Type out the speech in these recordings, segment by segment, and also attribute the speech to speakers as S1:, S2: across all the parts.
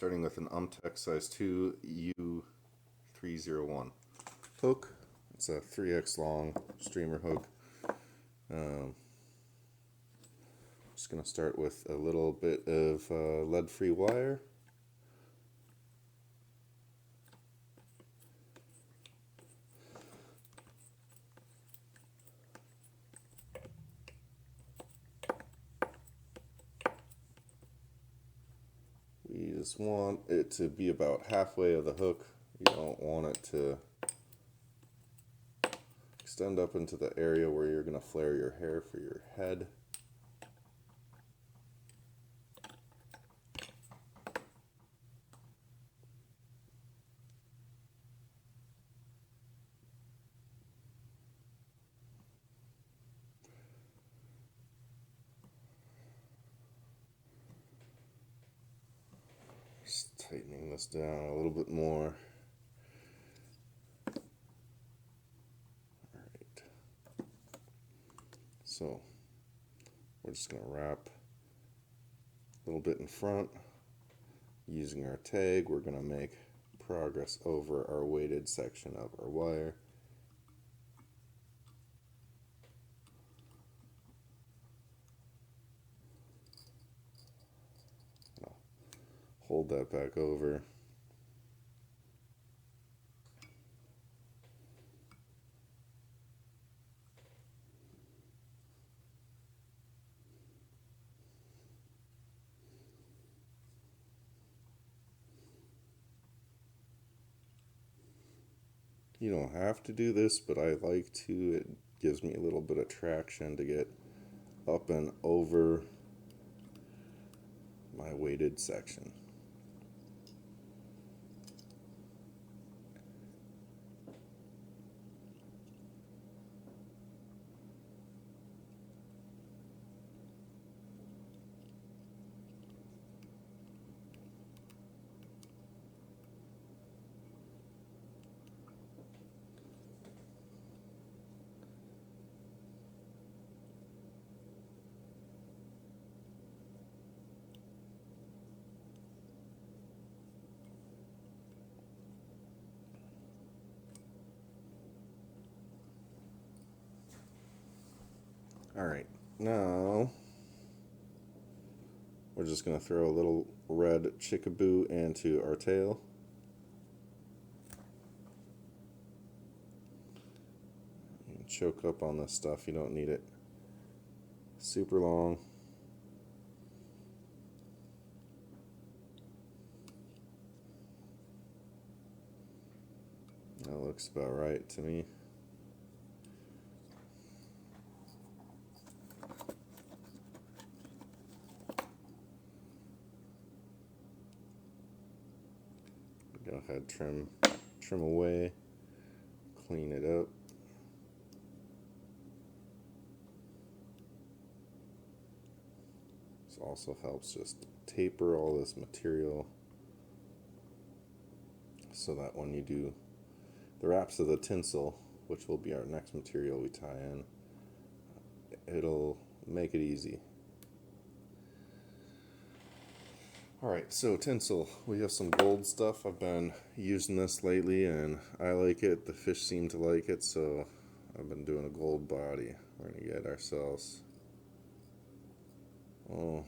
S1: starting with an Umtech size 2 U301 hook. It's a 3x long streamer hook. Just going to start with a little bit of lead-free wire. You just want it to be about halfway of the hook. You don't want it to extend up into the area where you're going to flare your hair for your head. Just tightening this down a little bit more. Alright. So, we're just going to wrap a little bit in front. Using our tag, we're going to make progress over our weighted section of our wire. Hold that back over. You don't have to do this, but I like to. It gives me a little bit of traction to get up and over my weighted section. Alright, now we're just going to throw a little red chickaboo into our tail. And choke up on this stuff, you don't need it super long. That looks about right to me. Go ahead, trim away, clean it up. This also helps just taper all this material so that when you do the wraps of the tinsel, which will be our next material we tie in, it'll make it easy. Alright, so tinsel. We have some gold stuff. I've been using this lately and I like it. The fish seem to like it, so I've been doing a gold body. We're going to get ourselves 3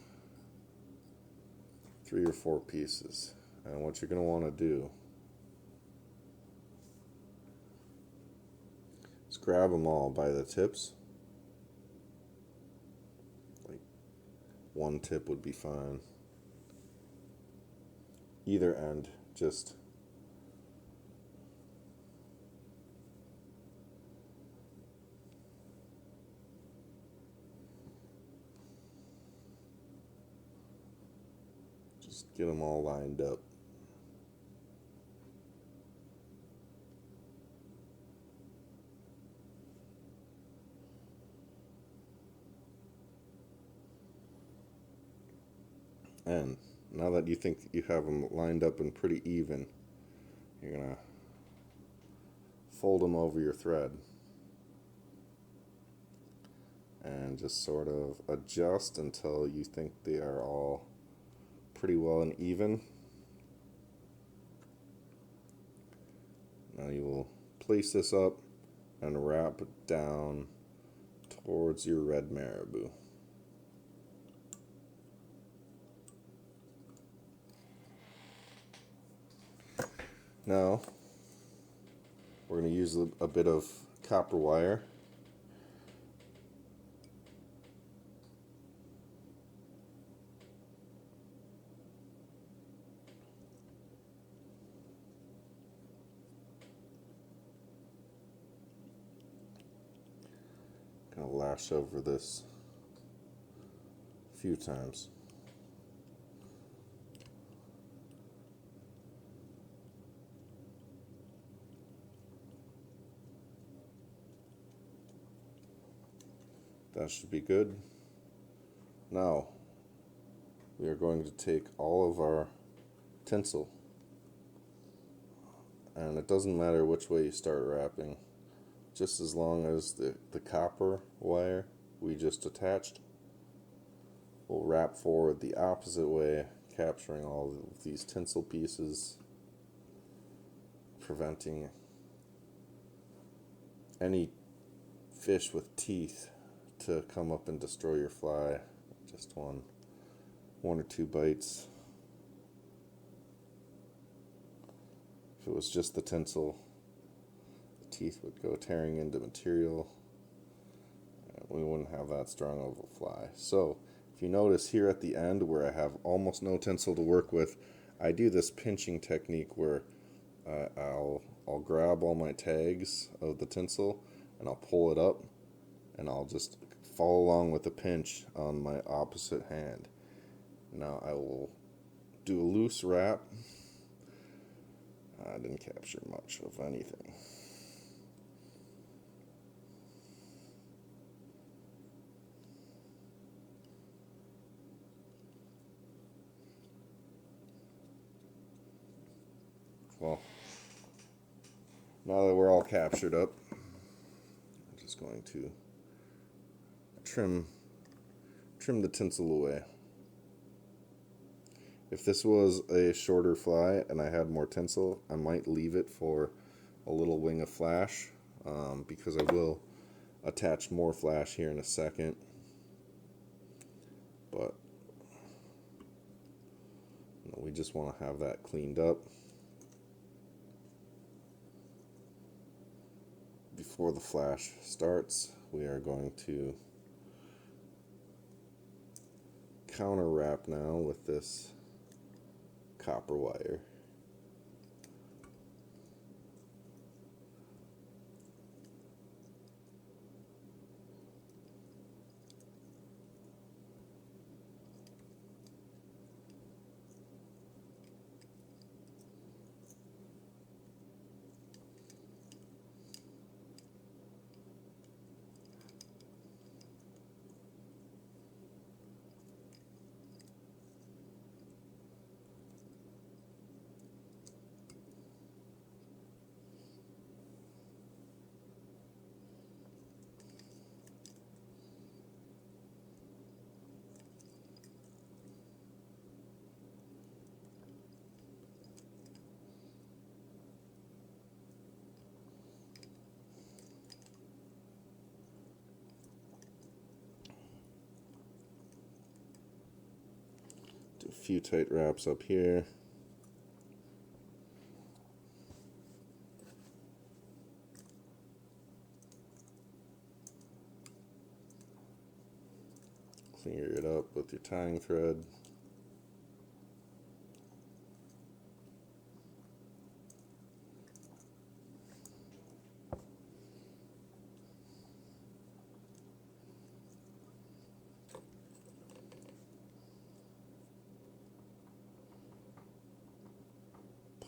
S1: or 4 pieces. And what you're going to want to do is grab them all by the tips. Like one tip would be fine. Either end, just get them all lined up. And now that you think you have them lined up and pretty even, you're going to fold them over your thread and just sort of adjust until you think they are all pretty well and even. Now you will place this up and wrap it down towards your red marabou. Now we're going to use a bit of copper wire. Going to lash over this a few times. That should be good. Now we are going to take all of our tinsel, and it doesn't matter which way you start wrapping, just as long as the copper wire we just attached will wrap forward the opposite way, capturing all of these tinsel pieces, preventing any fish with teeth to come up and destroy your fly. Just one or two bites. If it was just the tinsel, the teeth would go tearing into material, and we wouldn't have that strong of a fly. So if you notice here at the end where I have almost no tinsel to work with, I do this pinching technique where I'll grab all my tags of the tinsel and I'll pull it up, and I'll just follow along with the pinch on my opposite hand. Now I will do a loose wrap. I didn't capture much of anything. Well, now that we're all captured up, I'm just going to trim the tinsel away. If this was a shorter fly and I had more tinsel, I might leave it for a little wing of flash, because I will attach more flash here in a second. But we just want to have that cleaned up before the flash starts. We are going to counter wrap now with this copper wire. Do a few tight wraps up here. Clear it up with your tying thread.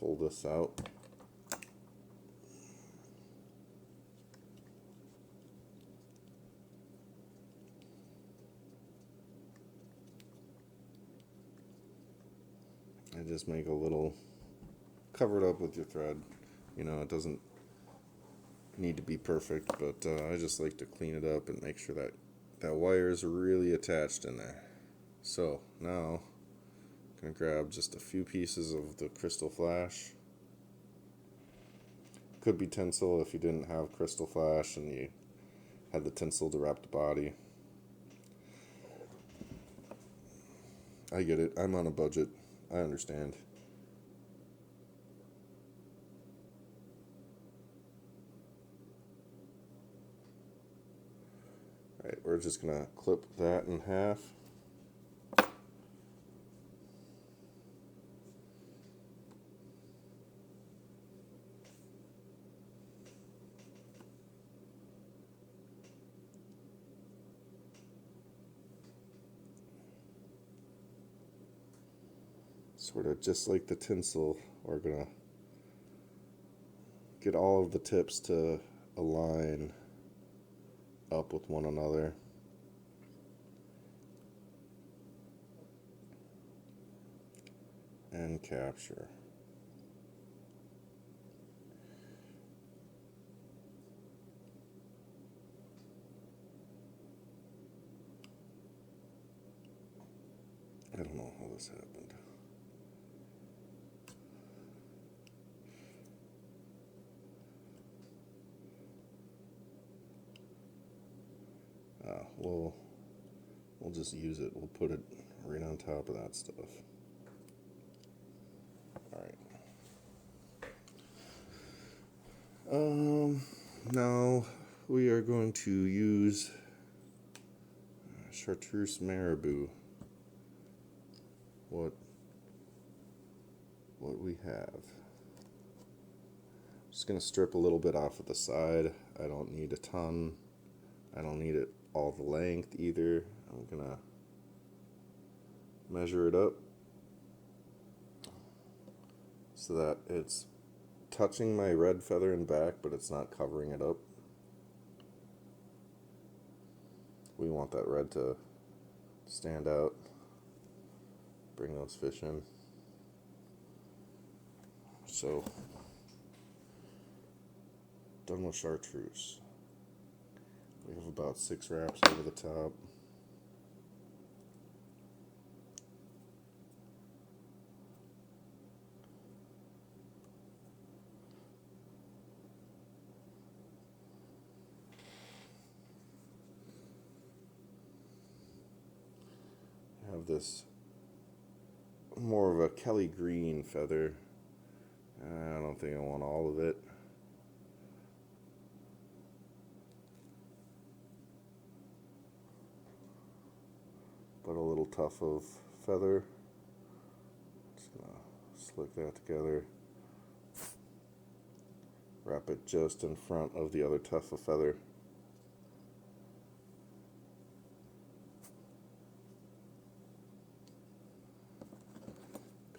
S1: Pull this out. And just make a little, cover it up with your thread. You know, it doesn't need to be perfect, but I just like to clean it up and make sure that that wire is really attached in there. So now I'm going to grab just a few pieces of the crystal flash, could be tinsel if you didn't have crystal flash and you had the tinsel to wrap the body. I get it. I'm on a budget. I understand. Alright, we're just going to clip that in half. Sort of just like the tinsel, we're going to get all of the tips to align up with one another. And capture. I don't know how this happened. We'll just use it. We'll put it right on top of that stuff. Alright. Now we are going to use Chartreuse Marabou. What we have. Just going to strip a little bit off of the side. I don't need a ton. I don't need it all the length either. I'm going to measure it up so that it's touching my red feather in back, but it's not covering it up. We want that red to stand out, bring those fish in. So, done with chartreuse. We have about 6 wraps over the top. I have this more of a Kelly green feather. I don't think I want all of it. But a little tuft of feather. Just gonna slick that together. Wrap it just in front of the other tuft of feather.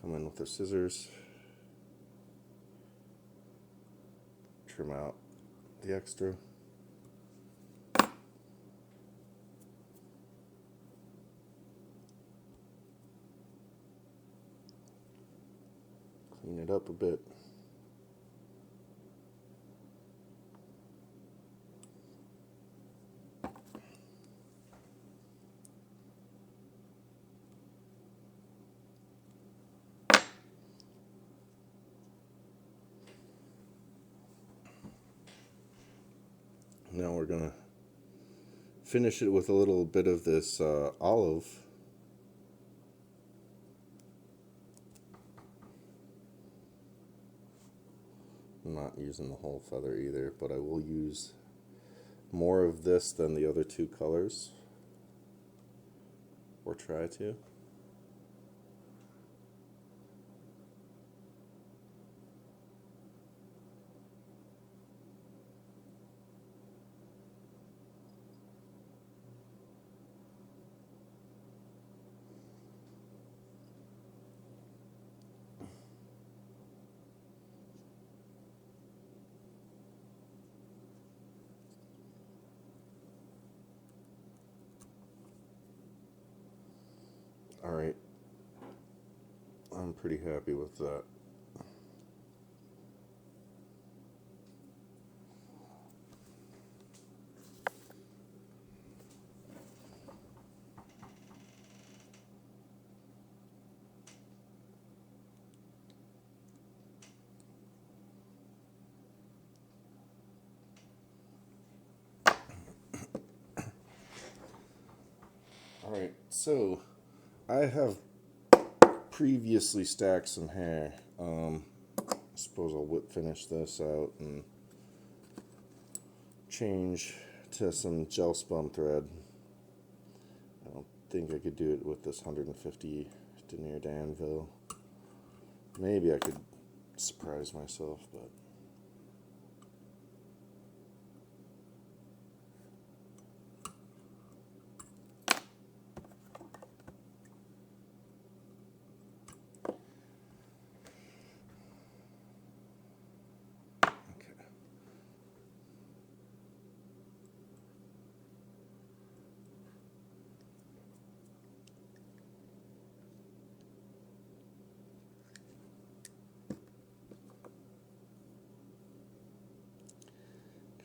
S1: Come in with the scissors. Trim out the extra. Clean it up a bit. Now we're going to finish it with a little bit of this olive. I'm not using the whole feather either, but I will use more of this than the other 2 colors, or try to. Alright, I'm pretty happy with that. Alright, so I have previously stacked some hair. I suppose I'll whip finish this out and change to some gel spun thread. I don't think I could do it with this 150 denier Danville. Maybe I could surprise myself, but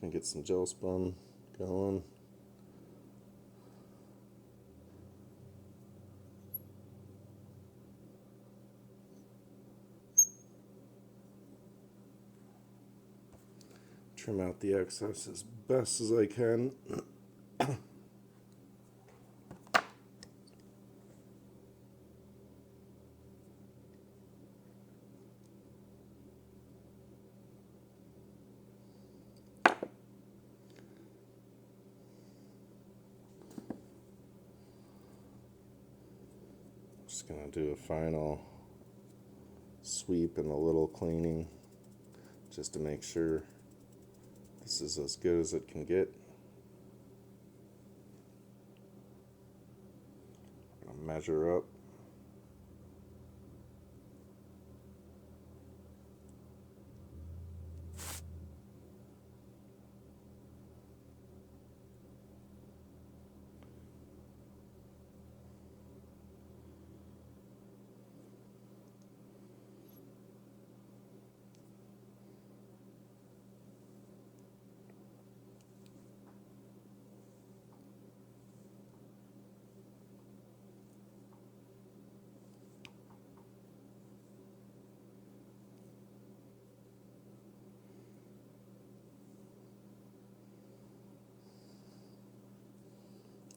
S1: gonna get some gel spun going. Trim out the excess as best as I can. Just gonna do a final sweep and a little cleaning just to make sure this is as good as it can get. I'm gonna measure up.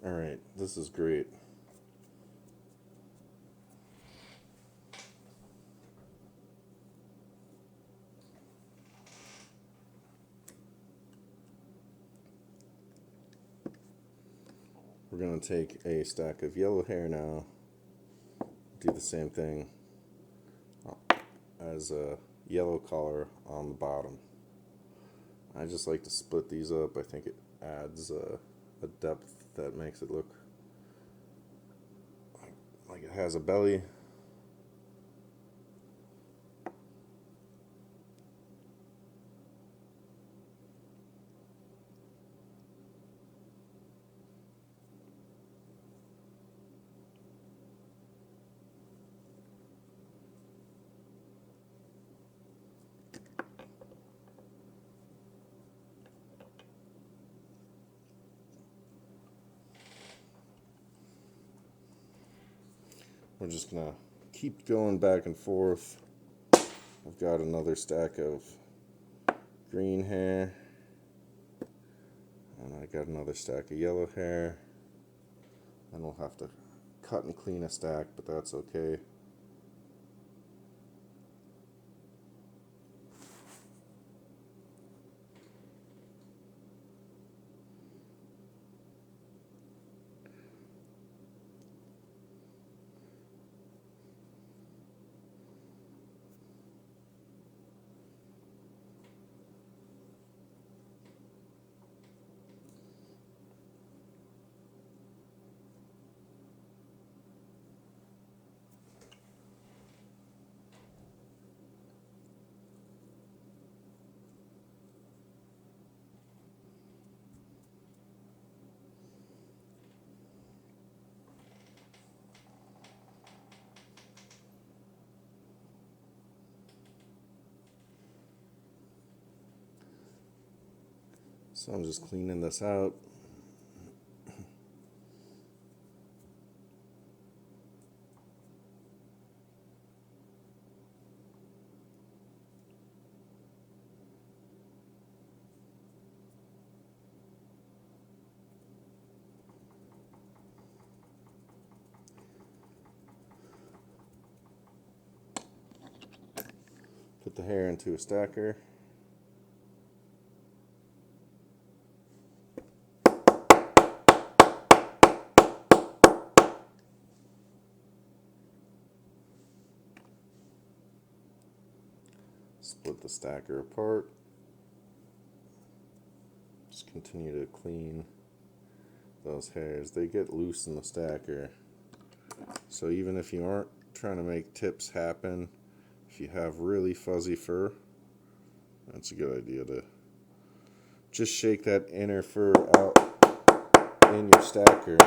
S1: Alright, this is great. We're going to take a stack of yellow hair now, do the same thing as a yellow color on the bottom. I just like to split these up. I think it adds a depth that makes it look like it has a belly. We're just gonna keep going back and forth. I've got another stack of green hair, and I got another stack of yellow hair. And we'll have to cut and clean a stack, but that's okay. So I'm just cleaning this out. Put the hair into a stacker. Split the stacker apart. Just continue to clean those hairs. They get loose in the stacker. So even if you aren't trying to make tips happen, if you have really fuzzy fur, that's a good idea to just shake that inner fur out in your stacker.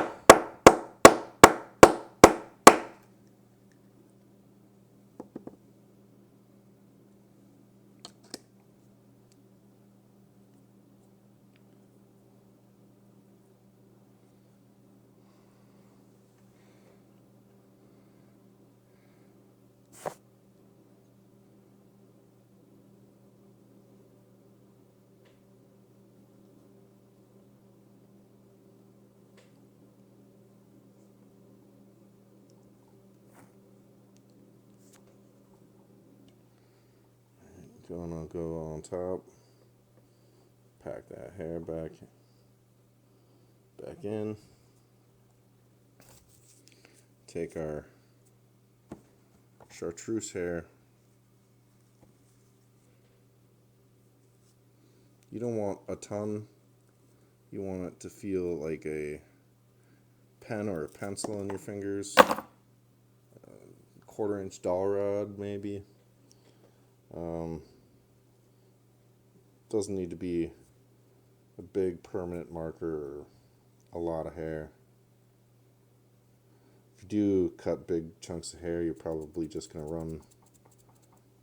S1: Gonna go on top, pack that hair back in, take our chartreuse hair. You don't want a ton, you want it to feel like a pen or a pencil in your fingers, a 1/4-inch dowel rod maybe. Doesn't need to be a big permanent marker or a lot of hair. If you do cut big chunks of hair, you're probably just going to run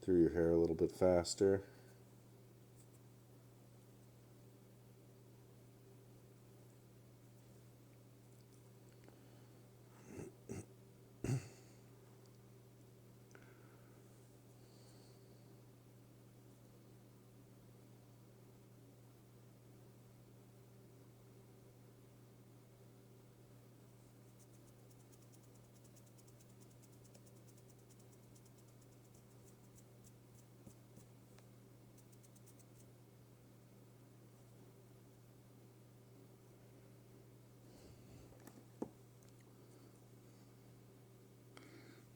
S1: through your hair a little bit faster.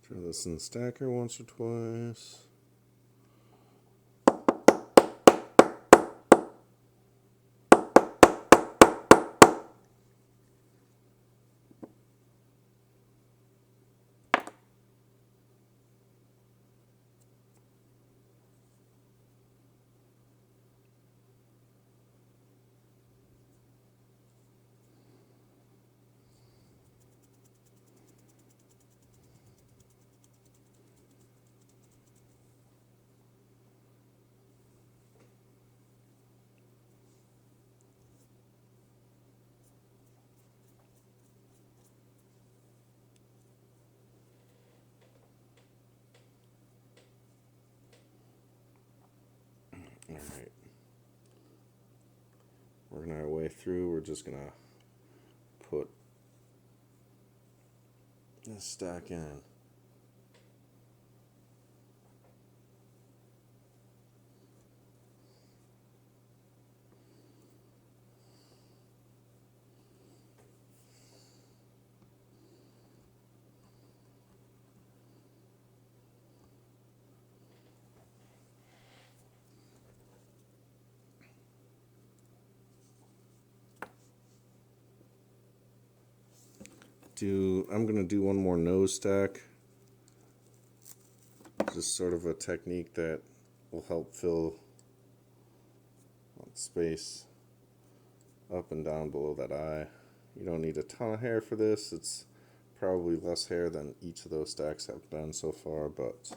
S1: Throw this in the stacker once or twice. Alright, working our way through, we're just going to put this stack in. I'm going to do one more nose stack. Just sort of a technique that will help fill space up and down below that eye. You don't need a ton of hair for this. It's probably less hair than each of those stacks have been so far, but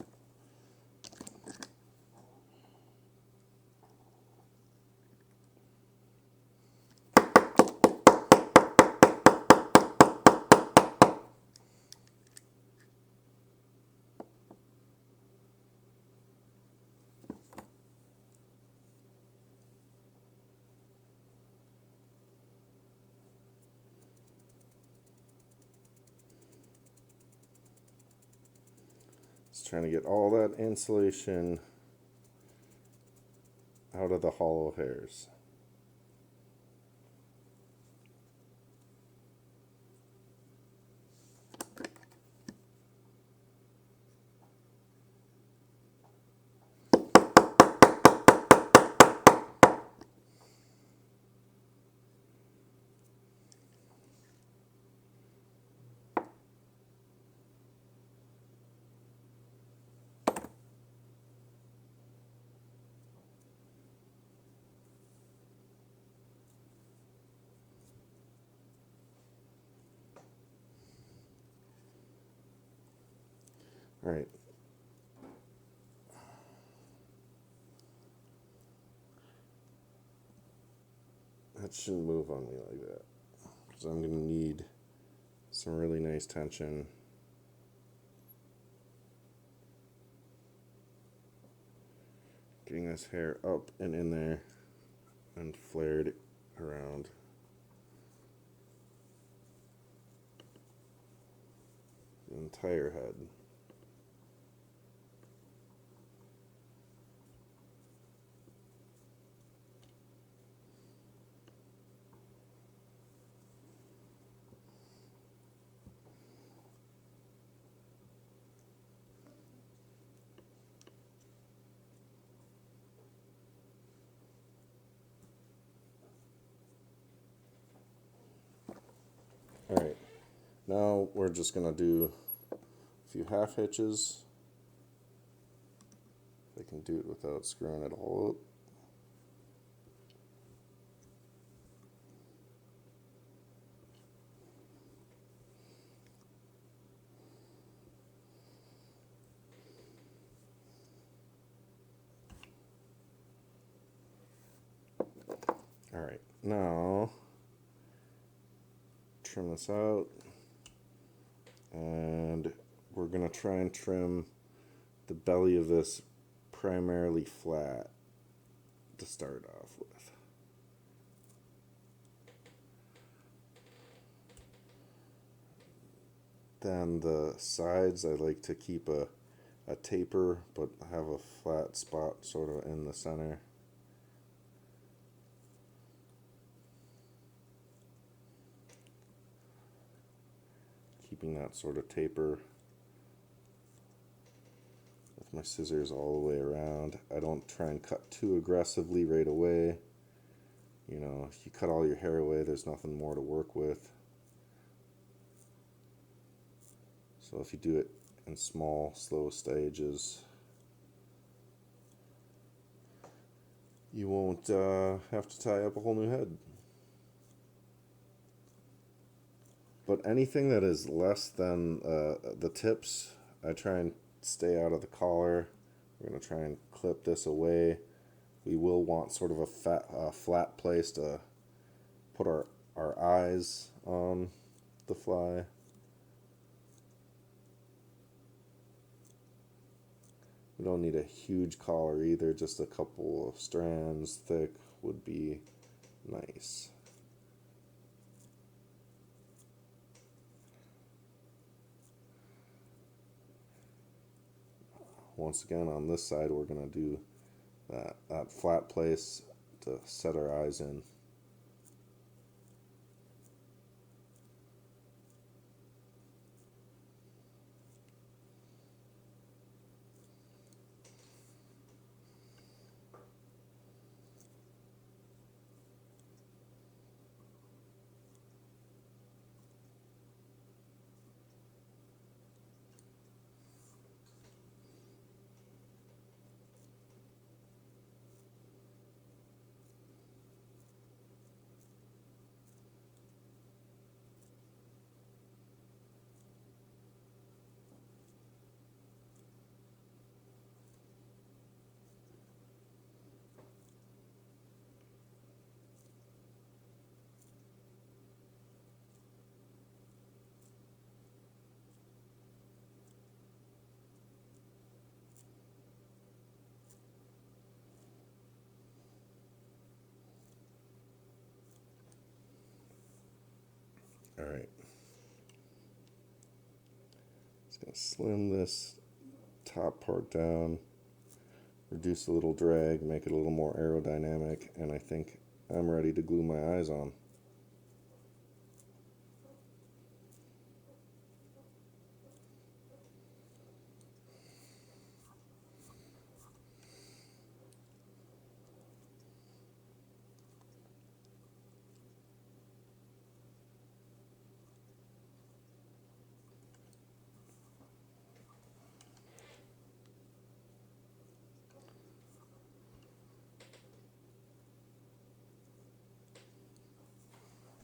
S1: just trying to get all that insulation out of the hollow hairs. All right. That shouldn't move on me like that, because I'm going to need some really nice tension. Getting this hair up and in there and flared around. The entire head. Alright, now we're just going to do a few half hitches. I can do it without screwing it all up. Alright, now trim this out, and we're going to try and trim the belly of this primarily flat to start off with. Then the sides, I like to keep a taper, but have a flat spot sort of in the center. Keeping that sort of taper with my scissors all the way around. I don't try and cut too aggressively right away. You know, if you cut all your hair away, there's nothing more to work with. So if you do it in small, slow stages, you won't have to tie up a whole new head. But anything that is less than the tips, I try and stay out of the collar. We're going to try and clip this away. We will want sort of a flat place to put our eyes on the fly. We don't need a huge collar either, just a couple of strands thick would be nice. Once again, on this side, we're going to do that flat place to set our eyes in. Alright. Just going to slim this top part down. reduce a little drag, make it a little more aerodynamic, and I think I'm ready to glue my eyes on.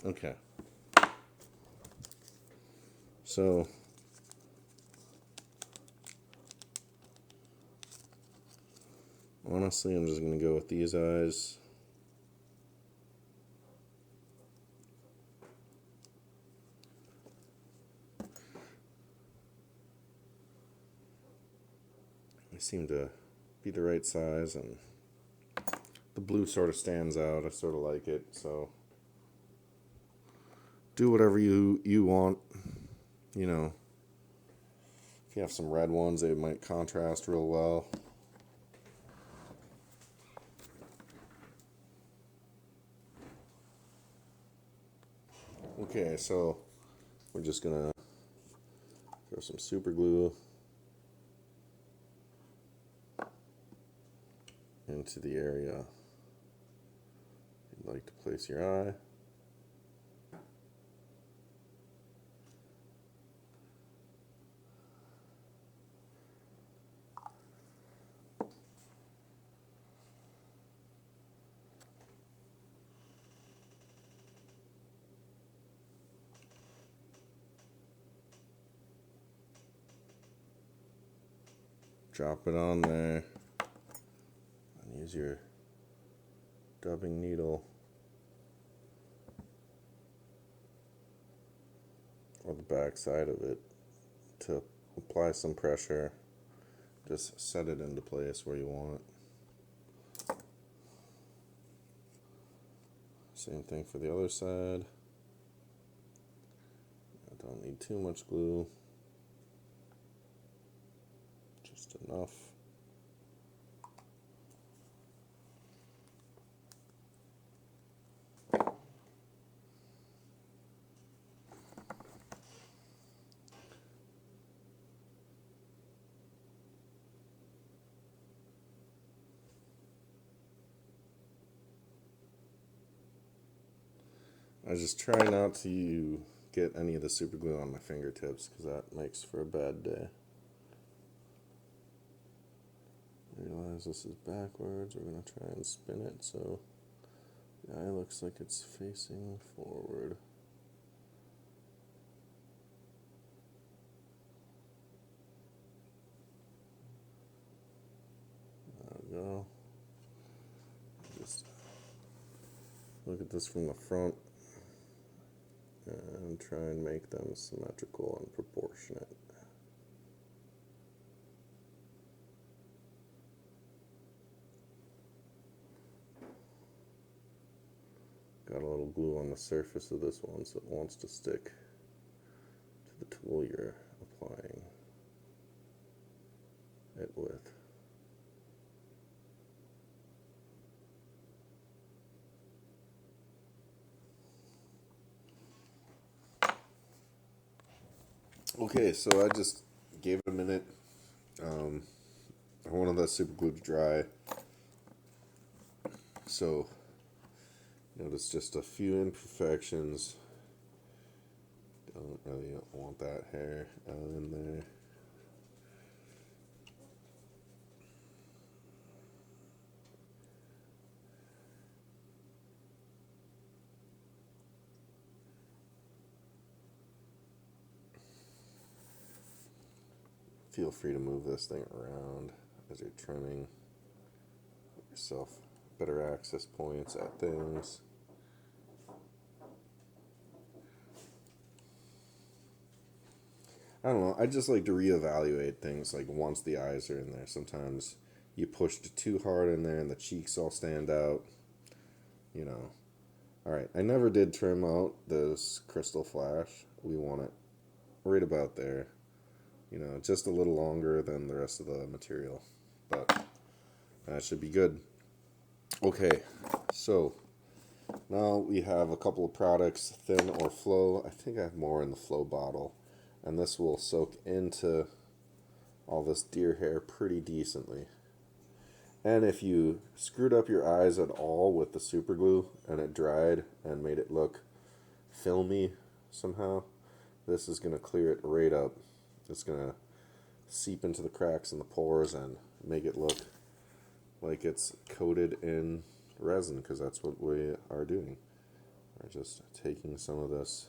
S1: Okay. So honestly, I'm just going to go with these eyes. They seem to be the right size, and the blue sort of stands out. I sort of like it, so do whatever you want. You know, if you have some red ones, they might contrast real well. Okay, so we're just gonna throw some super glue into the area you'd like to place your eye. Drop it on there and use your dubbing needle or the back side of it to apply some pressure. Just set it into place where you want it. Same thing for the other side. I don't need too much glue, just enough. I just try not to get any of the super glue on my fingertips because that makes for a bad day. Realize this is backwards. We're going to try and spin it so the eye looks like it's facing forward. There we go. Just look at this from the front and try and make them symmetrical and proportionate. Got a little glue on the surface of this one, so it wants to stick to the tool you're applying it with. Okay, so I just gave it a minute. I wanted that super glue to dry. So, notice just a few imperfections. Don't really want that hair in there. Feel free to move this thing around as you're trimming. Give yourself better access points at things. I don't know, I just like to reevaluate things like once the eyes are in there. Sometimes you pushed too hard in there and the cheeks all stand out, you know. Alright, I never did trim out this crystal flash. We want it right about there. You know, just a little longer than the rest of the material. But That should be good. Okay, so now we have a couple of products, thin or flow. I think I have more in the flow bottle. And this will soak into all this deer hair pretty decently. And if you screwed up your eyes at all with the super glue and it dried and made it look filmy somehow, this is going to clear it right up. It's going to seep into the cracks and the pores and make it look like it's coated in resin, because that's what we are doing. We're just taking some of this